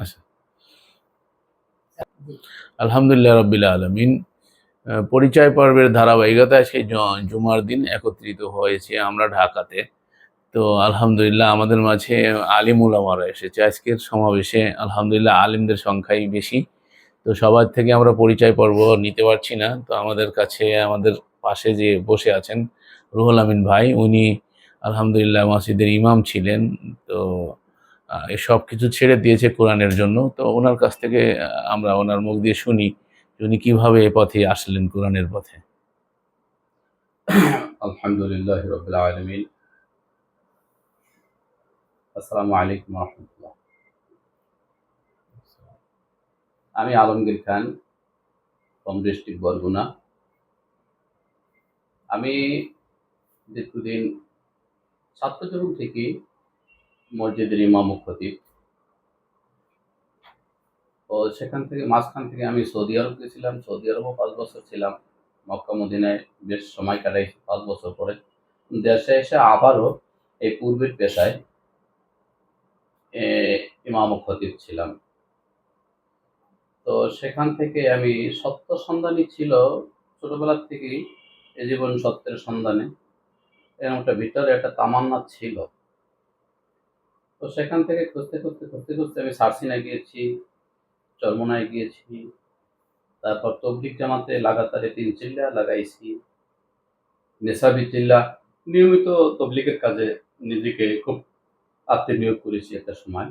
আচ্ছা, আলহামদুলিল্লাহ রাব্বিল আলামিন। পরিচয় পর্বের ধারাবাহিকতায় সেই জুমার দিন একত্রিত হয়েছি আমরা ঢাকাতে। তো আলহামদুলিল্লাহ আমাদের মাঝে আলিম উলামারা এসেছে আজকের সমাবেশে। আলহামদুলিল্লাহ আলিমদের সংখ্যাই বেশি। তো সবার থেকে আমরা পরিচয় পর্ব নিতে পারছি না। তো আমাদের কাছে আমাদের পাশে যে বসে আছেন রুহুল আমিন ভাই, উনি আলহামদুলিল্লাহ মসজিদের ইমাম ছিলেন। তো সব কিছু ছেড়ে দিয়েছে কোরআনের জন্য। তো ওনার কাছ থেকে আমরা ওনার মুখ দিয়ে শুনি যে উনি কিভাবে এ পথে আসলেন, কোরআনের পথে। আলহামদুলিল্লাহ রাব্বিল আলামিন। আসসালামু আলাইকুম ওয়া রাহমাতুল্লাহ। আমি আলমগীর খান, ফ্রম ডিস্ট্রিক্ট বরগুনা। আমি দীর্ঘদিন ছাত্র জীবন থেকেই মসজিদের ইমাম ও খতিব। তো সেখান থেকে মাঝখান থেকে আমি সৌদি আরব গেছিলাম। সৌদি আরবও 5 বছর ছিলাম। মক্কা মদিনায় বেশ সময় কাটাইছি 5 বছর পরে। দেশে এসে আবারও এই পূর্বের পেশায় এ ইমাম ও খতিব ছিলাম। তো সেখান থেকে আমি সত্য সন্ধানী ছিল ছোটবেলার থেকেই, এ জীবন সত্যের সন্ধানে এরকম একটা ভিতরে একটা তামান্না ছিল। তো সেখান থেকে খুঁজতে আমি সার্সিনায় গিয়েছি, চরমোনায় গিয়েছি, তারপর তবলিগ জামাতে লাগাতারে 3 চিল্লা লাগাইছি, নেশাবি চিল্লা, নিয়মিত তবলিগের কাজে নিজেকে খুব আত্মনিয়োগ করেছি একটা সময়।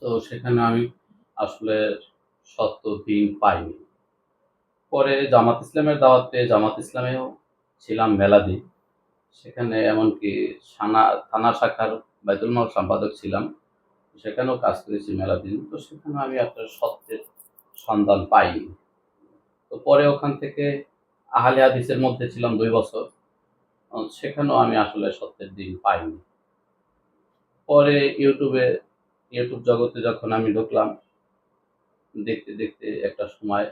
তো সেখানে আমি আসলে সত্য দিন পাইনি। পরে জামাত ইসলামের দাওয়াত পেয়ে জামাত ইসলামেও ছিলাম মেলাদিন। সেখানে এমনকি থানা শাখার বাইতুল মাল সম্পাদক ছিলাম। সেখানেও কাজ করেছি মেলাদিন। তো সেখানেও আমি একটা সত্যের সন্ধান পাইনি। তো পরে ওখান থেকে আহলে হাদিসের মধ্যে ছিলাম 2 বছর। সেখানেও আমি আসলে সত্যের দিন পাইনি। পরে ইউটিউব জগতে যখন আমি ঢুকলাম, দেখতে একটা সময়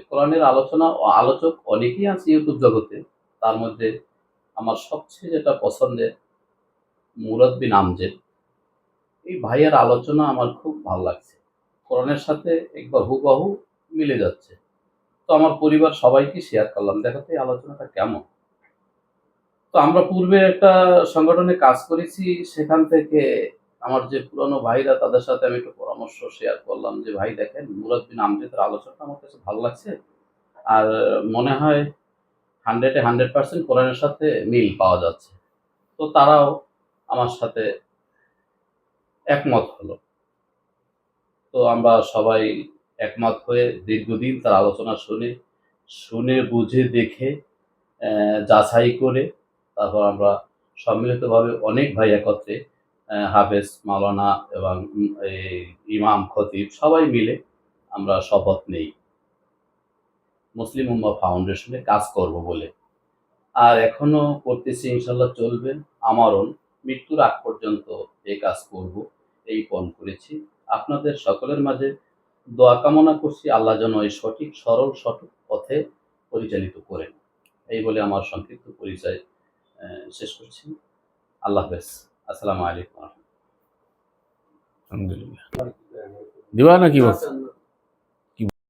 কোরআনের আলোচনা ও আলোচক অনেকেই আছে ইউটিউব জগতে। তার মধ্যে আমার সবচেয়ে যেটা পছন্দের মুরাদ বিন আমজেদ, এই ভাইয়ের আলোচনা আমার খুব ভালো লাগছে। কোরআনের সাথে একবার হুবহু মিলে যাচ্ছে। তো আমার পরিবার সবাইকে শেয়ার করলাম, দেখো তো এই আলোচনাটা কেমন। তো আমরা পূর্বে একটা সংগঠনে কাজ করেছি, সেখান থেকে আমার যে পুরানো ভাইরা তাদের সাথে আমি একটু পরামর্শ শেয়ার করলাম যে ভাই দেখেন মুরাদ বিন আমজেদের আলোচনাটা আমার কাছে ভালো লাগছে। আর মনে হয় 100-এ 100% কোরআনের সাথে মিল পাওয়া যাচ্ছে। তো তারাও আমার সাথে একমত হলো। তো আমরা সবাই একমত হয়ে দীর্ঘদিন তার আলোচনা শুনে বুঝে দেখে যাচাই করে তারপর আমরা সম্মিলিতভাবে অনেক ভাই একত্রে হাফেজ, মাওলানা এবং ইমাম, খতিব সবাই মিলে আমরা শপথ নেই মুসলিম উম্মাহ ফাউন্ডেশনে কাজ করব বলে। আর এখনো করতেছি, ইনশাল্লাহ চলবে। আমারও মৃত্যুর আগ পর্যন্ত এই কাজ করব, এই পণ করেছি। আপনাদের সকলের মাঝে দোয়া কামনা করছি, আল্লাহ যেন এই সঠিক পথে পরিচালিত করেন। এই বলে আমার সংক্ষিপ্ত পরিচয় শেষ করছি। আল্লাহ হাফেজ। আসসালামু আলাইকুম। আলহামদুলিল্লাহ। দিবা নাকি বলছো?